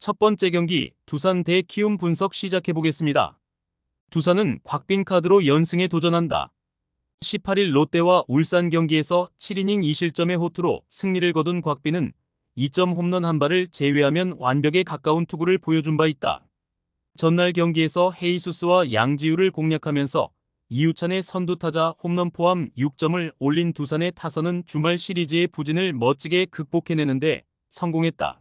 첫 번째 경기 두산 대 키움 분석 시작해보겠습니다. 두산은 곽빈 카드로 연승에 도전한다. 18일 롯데와 울산 경기에서 7이닝 2실점의 호투로 승리를 거둔 곽빈은 2점 홈런 한 발을 제외하면 완벽에 가까운 투구를 보여준 바 있다. 전날 경기에서 헤이수스와 양지우를 공략하면서 이우찬의 선두타자 홈런 포함 6점을 올린 두산의 타선은 주말 시리즈의 부진을 멋지게 극복해내는데 성공했다.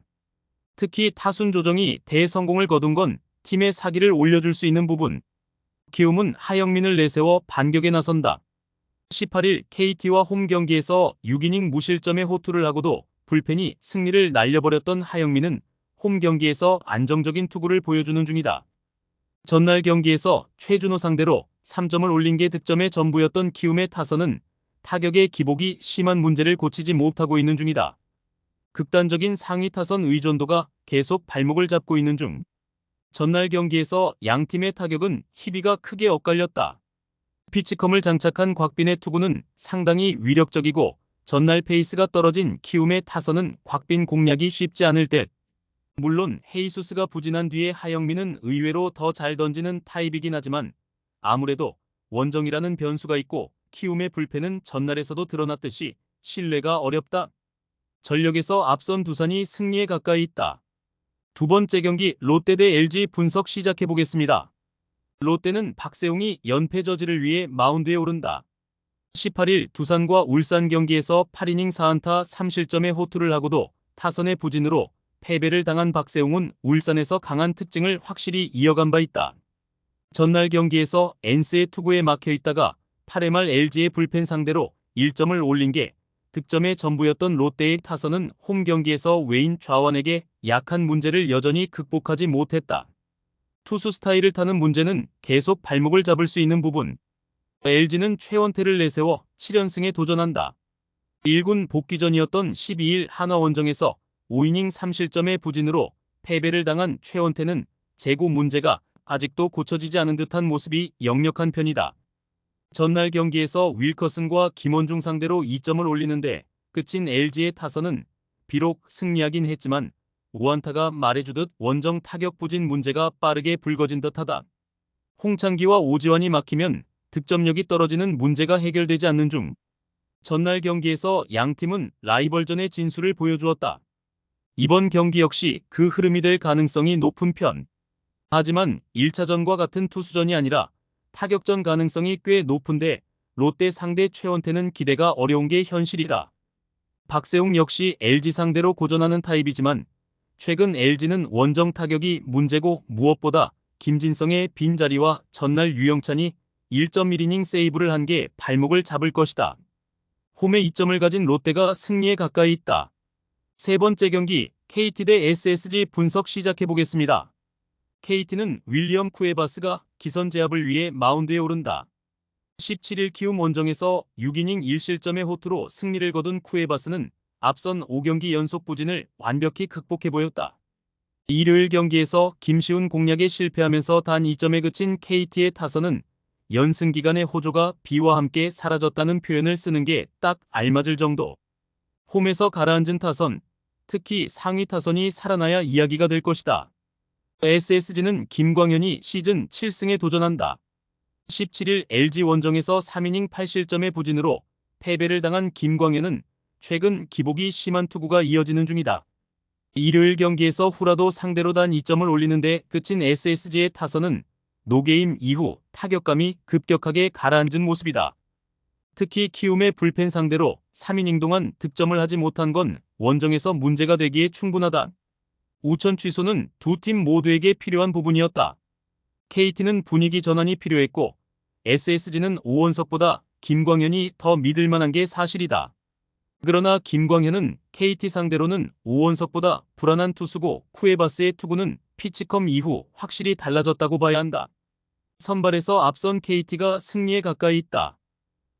특히 타순 조정이 대성공을 거둔 건 팀의 사기를 올려줄 수 있는 부분. 키움은 하영민을 내세워 반격에 나선다. 18일 KT와 홈 경기에서 6이닝 무실점의 호투를 하고도 불펜이 승리를 날려버렸던 하영민은 홈 경기에서 안정적인 투구를 보여주는 중이다. 전날 경기에서 최준호 상대로 3점을 올린 게 득점의 전부였던 키움의 타선은 타격의 기복이 심한 문제를 고치지 못하고 있는 중이다. 극단적인 상위 타선 의존도가 계속 발목을 잡고 있는 중. 전날 경기에서 양팀의 타격은 희비가 크게 엇갈렸다. 피치컴을 장착한 곽빈의 투구는 상당히 위력적이고 전날 페이스가 떨어진 키움의 타선은 곽빈 공략이 쉽지 않을 듯. 물론 헤이수스가 부진한 뒤에 하영민은 의외로 더 잘 던지는 타입이긴 하지만 아무래도 원정이라는 변수가 있고 키움의 불펜은 전날에서도 드러났듯이 신뢰가 어렵다. 전력에서 앞선 두산이 승리에 가까이 있다. 두 번째 경기 롯데 대 LG 분석 시작해보겠습니다. 롯데는 박세웅이 연패 저지를 위해 마운드에 오른다. 18일 두산과 울산 경기에서 8이닝 4안타 3실점의 호투를 하고도 타선의 부진으로 패배를 당한 박세웅은 울산에서 강한 특징을 확실히 이어간 바 있다. 전날 경기에서 엔스의 투구에 막혀있다가 8회 말 LG의 불펜 상대로 1점을 올린 게 득점의 전부였던 롯데의 타선은 홈 경기에서 외인 좌완에게 약한 문제를 여전히 극복하지 못했다. 투수 스타일을 타는 문제는 계속 발목을 잡을 수 있는 부분. LG는 최원태를 내세워 7연승에 도전한다. 1군 복귀전이었던 12일 하나원정에서 5이닝 3실점의 부진으로 패배를 당한 최원태는 제구 문제가 아직도 고쳐지지 않은 듯한 모습이 역력한 편이다. 전날 경기에서 윌커슨과 김원중 상대로 2점을 올리는데 끝인 LG의 타선은 비록 승리하긴 했지만 5안타가 말해주듯 원정 타격 부진 문제가 빠르게 불거진 듯하다. 홍창기와 오지환이 막히면 득점력이 떨어지는 문제가 해결되지 않는 중. 전날 경기에서 양팀은 라이벌전의 진수를 보여주었다. 이번 경기 역시 그 흐름이 될 가능성이 높은 편. 하지만 1차전과 같은 투수전이 아니라 타격전 가능성이 꽤 높은데 롯데 상대 최원태는 기대가 어려운 게 현실이다. 박세웅 역시 LG 상대로 고전하는 타입이지만 최근 LG는 원정 타격이 문제고 무엇보다 김진성의 빈자리와 전날 유영찬이 1.1이닝 세이브를 한 게 발목을 잡을 것이다. 홈에 2점을 가진 롯데가 승리에 가까이 있다. 세 번째 경기 KT 대 SSG 분석 시작해보겠습니다. KT는 윌리엄 쿠에바스가 기선 제압을 위해 마운드에 오른다. 17일 키움 원정에서 6이닝 1실점의 호투로 승리를 거둔 쿠에바스는 앞선 5경기 연속 부진을 완벽히 극복해 보였다. 일요일 경기에서 김시훈 공략에 실패하면서 단 2점에 그친 KT의 타선은 연승 기간의 호조가 비와 함께 사라졌다는 표현을 쓰는 게 딱 알맞을 정도. 홈에서 가라앉은 타선, 특히 상위 타선이 살아나야 이야기가 될 것이다. SSG는 김광현이 시즌 7승에 도전한다. 17일 LG 원정에서 3이닝 8실점의 부진으로 패배를 당한 김광현은 최근 기복이 심한 투구가 이어지는 중이다. 일요일 경기에서 후라도 상대로 단 2점을 올리는데 그친 SSG의 타선은 노게임 이후 타격감이 급격하게 가라앉은 모습이다. 특히 키움의 불펜 상대로 3이닝 동안 득점을 하지 못한 건 원정에서 문제가 되기에 충분하다. 우천 취소는 두 팀 모두에게 필요한 부분이었다. KT는 분위기 전환이 필요했고 SSG는 오원석보다 김광현이 더 믿을만한 게 사실이다. 그러나 김광현은 KT 상대로는 오원석보다 불안한 투수고 쿠에바스의 투구는 피치컴 이후 확실히 달라졌다고 봐야 한다. 선발에서 앞선 KT가 승리에 가까이 있다.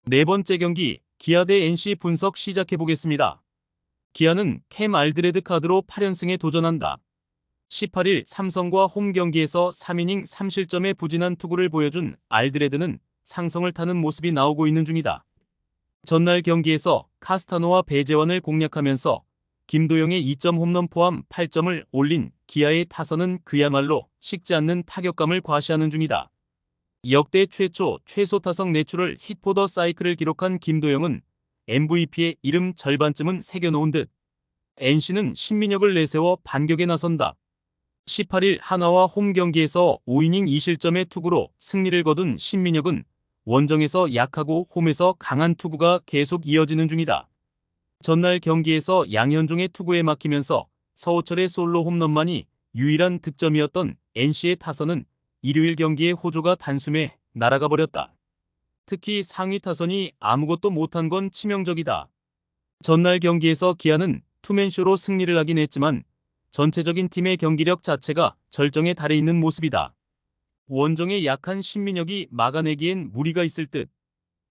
네 번째 경기 기아 대 NC 분석 시작해보겠습니다. 기아는 캠 알드레드 카드로 8연승에 도전한다. 18일 삼성과 홈 경기에서 3이닝 3실점의 부진한 투구를 보여준 알드레드는 상성을 타는 모습이 나오고 있는 중이다. 전날 경기에서 카스타노와 배재환을 공략하면서 김도영의 2점 홈런 포함 8점을 올린 기아의 타선은 그야말로 식지 않는 타격감을 과시하는 중이다. 역대 최초 최소 타석 내추럴 hit포더 사이클을 기록한 김도영은 MVP의 이름 절반쯤은 새겨놓은 듯 NC는 신민혁을 내세워 반격에 나선다. 18일 한화와 홈 경기에서 5이닝 2실점의 투구로 승리를 거둔 신민혁은 원정에서 약하고 홈에서 강한 투구가 계속 이어지는 중이다. 전날 경기에서 양현종의 투구에 막히면서 서호철의 솔로 홈런만이 유일한 득점이었던 NC의 타선은 일요일 경기의 호조가 단숨에 날아가 버렸다. 특히 상위 타선이 아무것도 못한 건 치명적이다. 전날 경기에서 기아는 투맨쇼로 승리를 하긴 했지만 전체적인 팀의 경기력 자체가 절정에 달해 있는 모습이다. 원정에 약한 신민혁이 막아내기엔 무리가 있을 듯.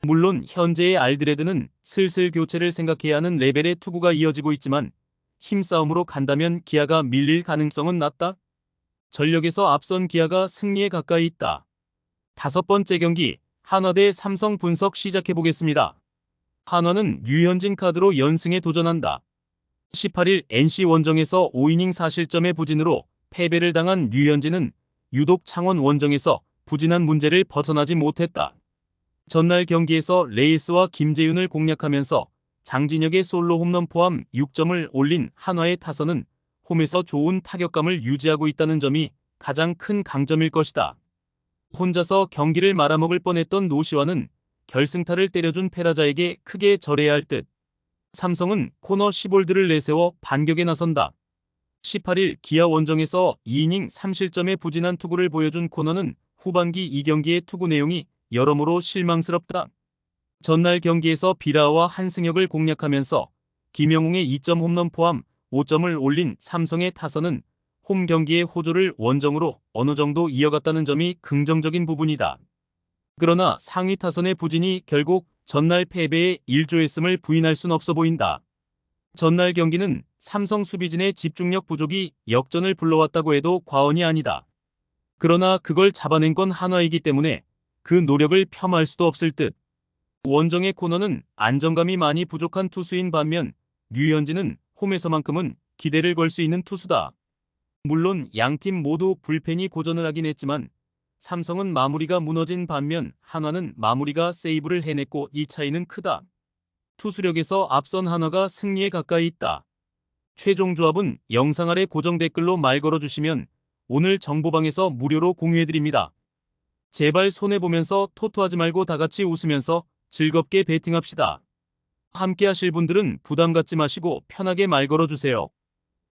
물론 현재의 알드레드는 슬슬 교체를 생각해야 하는 레벨의 투구가 이어지고 있지만 힘싸움으로 간다면 기아가 밀릴 가능성은 낮다. 전력에서 앞선 기아가 승리에 가까이 있다. 5번째 경기 한화 대 삼성 분석 시작해보겠습니다. 한화는 류현진 카드로 연승에 도전한다. 18일 NC 원정에서 5이닝 4실점의 부진으로 패배를 당한 류현진은 유독 창원 원정에서 부진한 문제를 벗어나지 못했다. 전날 경기에서 레이스와 김재윤을 공략하면서 장진혁의 솔로 홈런 포함 6점을 올린 한화의 타선은 홈에서 좋은 타격감을 유지하고 있다는 점이 가장 큰 강점일 것이다. 혼자서 경기를 말아먹을 뻔했던 노시환은 결승타를 때려준 페라자에게 크게 절해야 할 듯. 삼성은 코너 10홀드를 내세워 반격에 나선다. 18일 기아 원정에서 2이닝 3실점의 부진한 투구를 보여준 코너는 후반기 2경기의 투구 내용이 여러모로 실망스럽다. 전날 경기에서 비라와 한승혁을 공략하면서 김영웅의 2점 홈런 포함 5점을 올린 삼성의 타선은 홈 경기의 호조를 원정으로 어느 정도 이어갔다는 점이 긍정적인 부분이다. 그러나 상위 타선의 부진이 결국 전날 패배에 일조했음을 부인할 순 없어 보인다. 전날 경기는 삼성 수비진의 집중력 부족이 역전을 불러왔다고 해도 과언이 아니다. 그러나 그걸 잡아낸 건 한화이기 때문에 그 노력을 폄하할 수도 없을 듯. 원정의 코너는 안정감이 많이 부족한 투수인 반면 류현진은 홈에서만큼은 기대를 걸 수 있는 투수다. 물론 양팀 모두 불펜이 고전을 하긴 했지만 삼성은 마무리가 무너진 반면 한화는 마무리가 세이브를 해냈고 이 차이는 크다. 투수력에서 앞선 한화가 승리에 가까이 있다. 최종 조합은 영상 아래 고정 댓글로 말 걸어주시면 오늘 정보방에서 무료로 공유해드립니다. 제발 손해보면서 토토하지 말고 다같이 웃으면서 즐겁게 베팅합시다. 함께 하실 분들은 부담 갖지 마시고 편하게 말 걸어주세요.